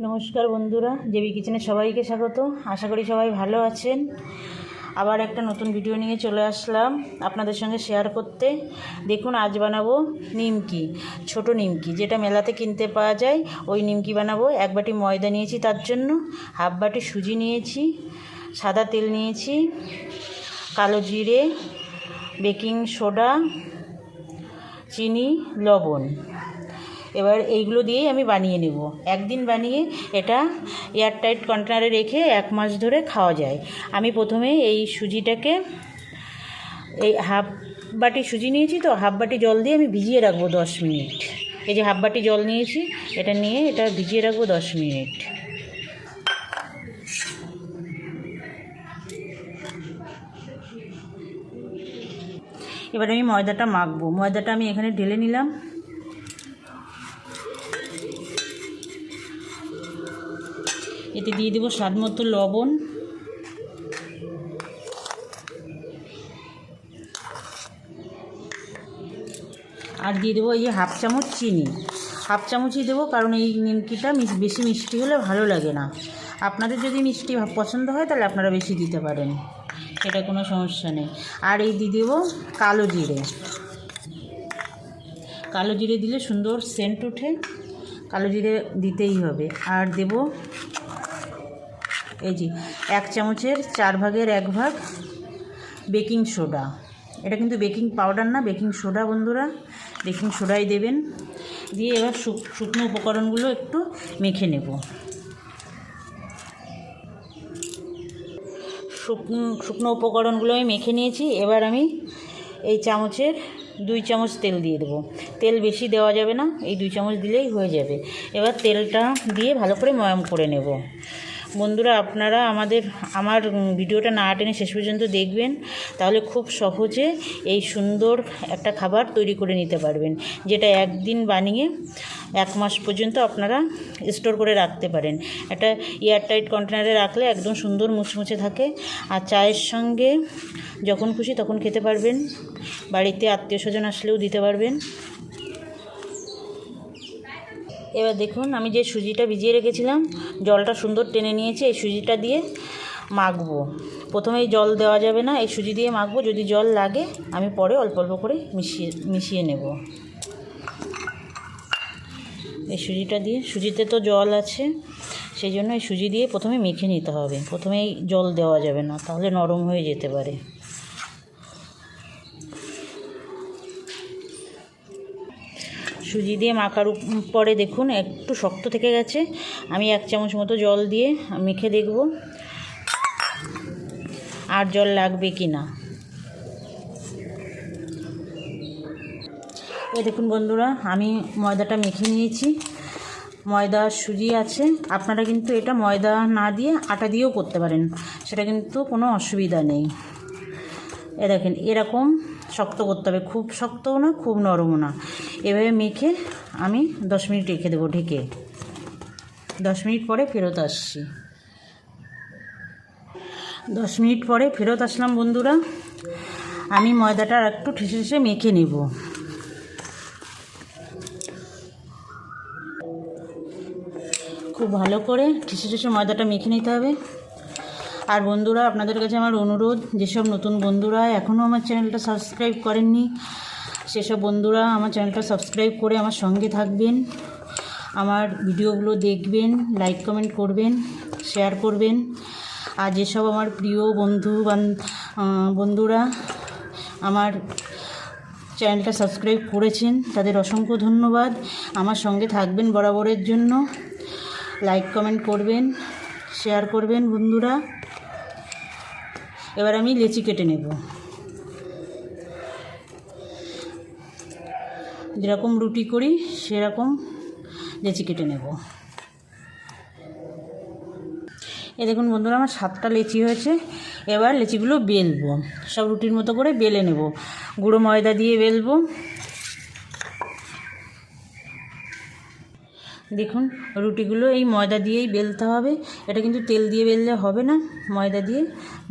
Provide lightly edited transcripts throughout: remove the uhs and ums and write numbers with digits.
নমস্কার বন্ধুরা, জেবি কিচেনে সবাইকে স্বাগত। আশা করি সবাই ভালো আছেন। আবার একটা নতুন ভিডিও নিয়ে চলে আসলাম আপনাদের সঙ্গে শেয়ার করতে। দেখুন, আজ বানাবো নিমকি, ছোট নিমকি, যেটা মেলাতে কিনতে পাওয়া যায়, ওই নিমকি বানাবো। এক বাটি ময়দা নিয়েছি, তার জন্য হাফ বাটি সুজি নিয়েছি, সাদা তেল নিয়েছি, কালো জিরে, বেকিং সোডা, চিনি, লবণ। এবার এইগুলো দিয়েই আমি বানিয়ে নেব। একদিন বানিয়ে এটা এয়ারটাইট কন্টেনারে রেখে 1 মাস ধরে খাওয়া যায়। আমি প্রথমে এই সুজিটাকে, এই হাফ বাটি সুজি নিয়েছি, তো হাফ বাটি জল দিয়ে আমি ভিজিয়ে রাখবো 10 মিনিট। এই যে হাফ বাটি জল নিয়েছি, এটা নিয়ে এটা ভিজিয়ে রাখবো 10 মিনিট। এবার আমি ময়দাটা মাখবো। ময়দাটা আমি এখানে ঢেলে নিলাম। এতে দিয়ে দেবো স্বাদ মতো লবণ, আর দিয়ে দেবো এই যে হাফ চামচ চিনি। হাফ চামচই দেবো, কারণ এই নিমকিটা বেশি মিষ্টি হলে ভালো লাগে না। আপনাদের যদি মিষ্টি পছন্দ হয় তাহলে আপনারা বেশি দিতে পারেন, সেটা কোনো সমস্যা নেই। আর এই দিয়ে দেবো কালো জিরে। কালো জিরে দিলে সুন্দর সেন্ট ওঠে, কালো জিরে দিতেই হবে। আর দেব এই যে 1 চামচের 4 ভাগের 1 ভাগ বেকিং সোডা। এটা কিন্তু বেকিং পাউডার না, বেকিং সোডা বন্ধুরা, বেকিং সোডাই দেবেন। দিয়ে এবার শুকনো উপকরণগুলো একটু মেখে নেব। শুকনো উপকরণগুলো আমি মেখে নিয়েছি। এবার আমি এই চামচের 2 চামচ তেল দিয়ে দেবো। তেল বেশি দেওয়া যাবে না, এই 2 চামচ দিলেই হয়ে যাবে। এবার তেলটা দিয়ে ভালো করে ময়াম করে নেব। বন্ধুরা, আপনারা আমার ভিডিওটা না টেনে শেষ পর্যন্ত দেখবেন, তাহলে খুব সহজে এই সুন্দর একটা খাবার তৈরি করে নিতে পারবেন, যেটা একদিন বানিয়ে 1 মাস পর্যন্ত আপনারা স্টোর করে রাখতে পারেন। একটা এয়ারটাইট কন্টেনারে রাখলে একদম সুন্দর মুচমুচে থাকে, আর চায়ের সঙ্গে যখন খুশি তখন খেতে পারবেন। বাড়িতে আত্মীয় স্বজন আসলেও দিতে পারবেন। এবার দেখুন, আমি যে সুজিটা ভিজিয়ে রেখেছিলাম, জলটা সুন্দর টেনে নিয়েছি। এই সুজিটা দিয়ে মাখবো। প্রথমেই জল দেওয়া যাবে না, এই সুজি দিয়ে মাখবো। যদি জল লাগে আমি পরে অল্প অল্প করে মিশিয়ে নেব। এই সুজিটা দিয়ে, সুজিতে তো জল আছে, সেই জন্য এই সুজি দিয়ে প্রথমে মেখে নিতে হবে। প্রথমেই জল দেওয়া যাবে না, তাহলে নরম হয়ে যেতে পারে। সুজি দিয়ে মাখার পরে দেখুন একটু শক্ত থেকে গেছে। আমি 1 চামচ মতো জল দিয়ে মেখে দেখব আর জল লাগবে কি না। এই দেখুন বন্ধুরা, আমি ময়দাটা মেখে নিয়েছি। ময়দা সুজি আছে, আপনারা কিন্তু এটা ময়দা না দিয়ে আটা দিয়েও করতে পারেন, সেটা কিন্তু কোনো অসুবিধা নেই। এ দেখেন, এরকম শক্ত করতে হবে, খুব শক্তও না খুব নরমও না। এভাবে মেখে আমি 10 মিনিট রেখে দেবো ঢেকে। 10 মিনিট পরে ফেরত আসছি। 10 মিনিট পরে ফেরত আসলাম বন্ধুরা। আমি ময়দাটা একটু ঠেসে ঠেসে মেখে নেব। খুব ভালো করে ঠেসে ঠেসে ময়দাটা মেখে নিতে হবে। আর বন্ধুরা, আপনাদের কাছে আমার অনুরোধ, যেসব নতুন বন্ধুরা এখনও আমার চ্যানেলটা সাবস্ক্রাইব করেননি, সেসব বন্ধুরা আমার চ্যানেলটা সাবস্ক্রাইব করে আমার সঙ্গে থাকবেন। আমার ভিডিওগুলো দেখবেন, লাইক কমেন্ট করবেন, শেয়ার করবেন। আর যেসব আমার প্রিয় বন্ধুরা আমার চ্যানেলটা সাবস্ক্রাইব করেছেন, তাদের অসংখ্য ধন্যবাদ। আমার সঙ্গে থাকবেন বরাবরের জন্য। লাইক কমেন্ট করবেন, শেয়ার করবেন বন্ধুরা। এবার আমি লেচি কেটে নেব। যেরকম রুটি করি সেরকম লেচি কেটে নেব। এ দেখুন বন্ধুরা, আমার 7টা লেচি হয়েছে। এবার লেচিগুলো বেলবো, সব রুটির মতো করে বেলে নেব। গুঁড়ো ময়দা দিয়ে বেলবো। দেখুন, রুটিগুলো এই ময়দা দিয়েই বেলতে হবে। এটা কিন্তু তেল দিয়ে বেললে হবে না, ময়দা দিয়ে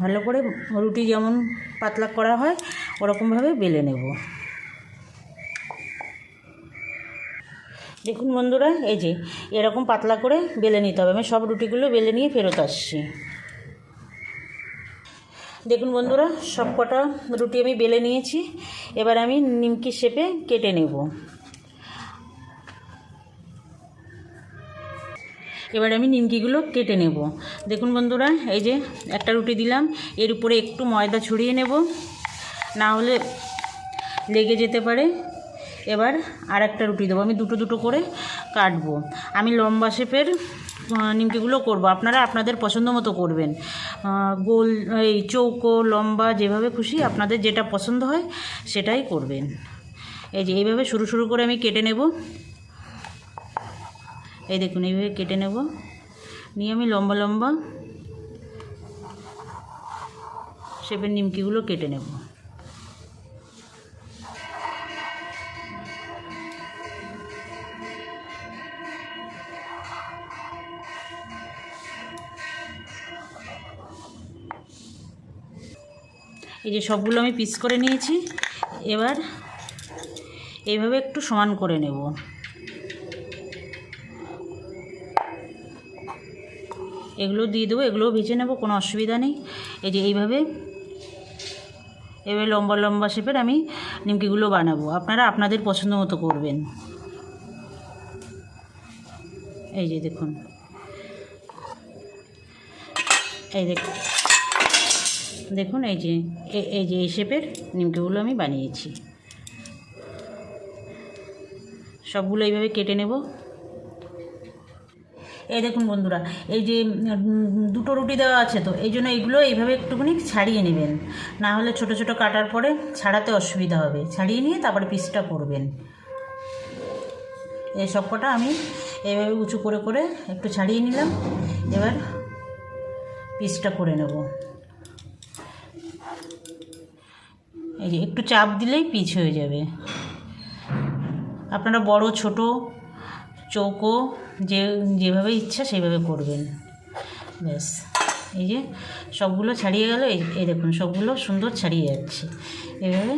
ভালো করে রুটি যেমন পাতলা করা হয় ওরকমভাবে বেলে নেব। দেখুন বন্ধুরা, এই যে এরকম পাতলা করে বেলে নিতে হবে। আমি সব রুটিগুলো বেলে নিয়ে ফেরত আসছি। দেখুন বন্ধুরা, সব কটা রুটি আমি বেলে নিয়েছি। এবার আমি নিমকি শেপে কেটে নেব। এবার আমি নিমকিগুলো কেটে নেব। দেখুন বন্ধুরা, এই যে একটা রুটি দিলাম, এর উপরে একটু ময়দা ছড়িয়ে নেব, না হলে লেগে যেতে পারে। এবার আর একটা রুটি দেবো। আমি দুটো দুটো করে কাটবো। আমি লম্বা শেপের নিমকিগুলো করব, আপনারা আপনাদের পছন্দ মতো করবেন। গোল, এই চৌকো, লম্বা, যেভাবে খুশি আপনাদের যেটা পছন্দ হয় সেটাই করবেন। এই যে এইভাবে সরু সরু করে আমি কেটে নেব। এই দেখুন, এইভাবে কেটে নেব, নিয়ে আমি লম্বা লম্বা শেপের নিমকিগুলো কেটে নেব। এই যে সবগুলো আমি পিস করে নিয়েছি। এবার এইভাবে একটু সমান করে নেব। এগুলো দিয়ে দেবো, এগুলোও ভেজে নেব, কোনো অসুবিধা নেই। এই যে এইভাবে এবার লম্বা লম্বা শেপের আমি নিমকিগুলো বানাবো, আপনারা আপনাদের পছন্দ মতো করবেন। এই যে দেখুন, এই দেখুন, দেখুন এই যে এই শেপের নিমকিগুলো আমি বানিয়েছি। সবগুলো এইভাবে কেটে নেব। এই দেখুন বন্ধুরা, এই যে দুটো রুটি দেওয়া আছে, তো এই জন্য এইগুলো এইভাবে একটুখানি ছাড়িয়ে নেবেন, না হলে ছোটো ছোটো কাটার পরে ছাড়াতে অসুবিধা হবে। ছাড়িয়ে নিয়ে তারপরে পিসটা করবেন। এই সব কটা আমি এইভাবে উঁচু করে করে একটু ছাড়িয়ে নিলাম। এবার পিসটা করে নেব। এই যে একটু চাপ দিলেই পিচ হয়ে যাবে। আপনারা বড় ছোট চৌকো যেভাবে ইচ্ছা সেইভাবে করবেন। ব্যাস, এই যে সবগুলো ছাড়িয়ে গেল। এই দেখুন, সবগুলো সুন্দর ছাড়িয়ে যাচ্ছে। এভাবে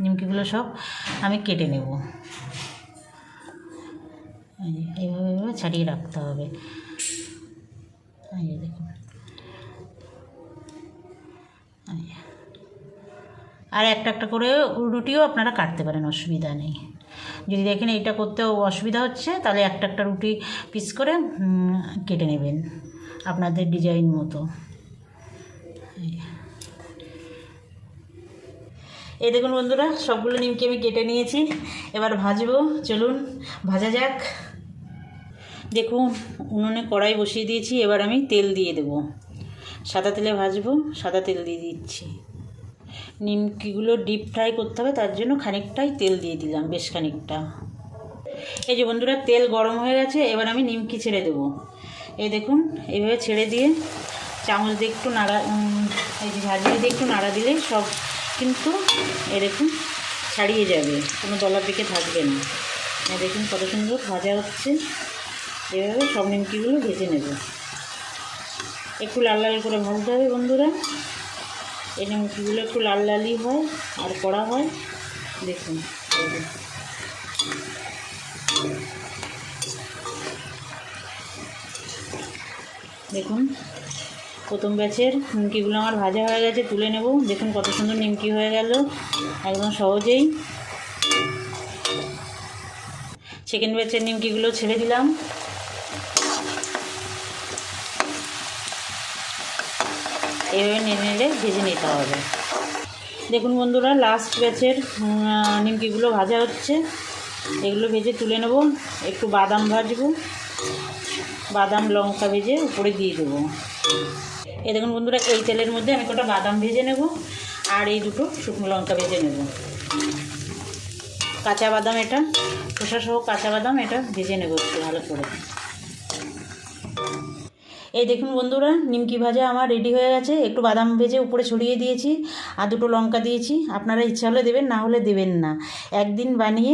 নিমকিগুলো সব আমি কেটে নেব। এইভাবে এইভাবে ছাড়িয়ে রাখতে হবে। এই দেখুন, আর একটা একটা করে রুটিও আপনারা কাটতে পারেন, অসুবিধা নেই। যদি দেখেন এটা করতেও অসুবিধা হচ্ছে, তাহলে একটা একটা রুটি পিস করে কেটে নেবেন আপনাদের ডিজাইন মতো। এই দেখুন বন্ধুরা, সবগুলো নিমকি আমি কেটে নিয়েছি। এবার ভাজবো, চলুন ভাজা যাক। দেখুন, উনুনে কড়াই বসিয়ে দিয়েছি। এবার আমি তেল দিয়ে দেব। সাদা তেলে ভাজবো, সাদা তেল দিয়ে দিচ্ছি। নিমকিগুলো ডিপ ফ্রাই করতে হবে, তার জন্য খানিকটাই তেল দিয়ে দিলাম, বেশ খানিকটা। এই যে বন্ধুরা, তেল গরম হয়ে গেছে। এবার আমি নিমকি ছেড়ে দেবো। এই দেখুন, এইভাবে ছেড়ে দিয়ে চামচ দিয়ে একটু নাড়া, এই যে ঝাঁঝরি দিয়ে একটু নাড়া দিলে সব কিন্তু এই দেখুন ছাড়িয়ে যাবে, কোনো দলার দিকে থাকবে না। দেখুন কত সুন্দর ভাজা হচ্ছে। এভাবে সব নিমকিগুলো ভেজে নেব। একটু লাল লাল করে ভাজতে হবে বন্ধুরা। এই নিমকিগুলো একটু লাল লালই হয় আর কড়া হয়। দেখুন, দেখুন প্রথম ব্যাচের নিমকিগুলো আমার ভাজা হয়ে গেছে, তুলে নেব। দেখুন কত সুন্দর নিমকি হয়ে গেল, একদম সহজেই। সেকেন্ড ব্যাচের নিমকিগুলো ছেড়ে দিলাম। এইভাবে নেড়ে নেড়ে ভেজে নিতে হবে। দেখুন বন্ধুরা, লাস্ট ব্যাচের নিমকিগুলো ভাজা হচ্ছে। এগুলো ভেজে তুলে নেব। একটু বাদাম ভাজবো, বাদাম লঙ্কা ভেজে উপরে দিয়ে দেবো। এই দেখুন বন্ধুরা, এই তেলের মধ্যে আমি কটা বাদাম ভেজে নেব, আর এই দুটো শুকনো লঙ্কা ভেজে নেব। কাঁচা বাদাম, এটা খোসা সহ কাঁচা বাদাম, এটা ভেজে নেব একটু ভালো করে। এই দেখুন বন্ধুরা, নিমকি ভাজা আমার রেডি হয়ে গেছে। একটু বাদাম ভেজে উপরে ছড়িয়ে দিয়েছি, আর দুটো লঙ্কা দিয়েছি। আপনারা ইচ্ছা হলে দেবেন, না হলে দেবেন না। একদিন বানিয়ে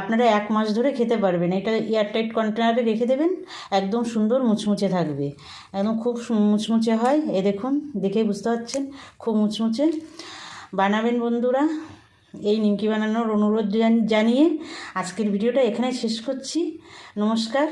আপনারা 1 মাস ধরে খেতে পারবেন। এটা এয়ারটাইট কন্টেনারে রেখে দেবেন, একদম সুন্দর মুচমুচে থাকবে, একদম খুব মুচমুচে হয়। দেখুন, দেখেই বুঝতে পারছেন খুব মুচমুচে। বানাবেন বন্ধুরা, এই নিমকি বানানোর অনুরোধ জানিয়ে আজকের ভিডিওটা এখানে শেষ করছি। নমস্কার।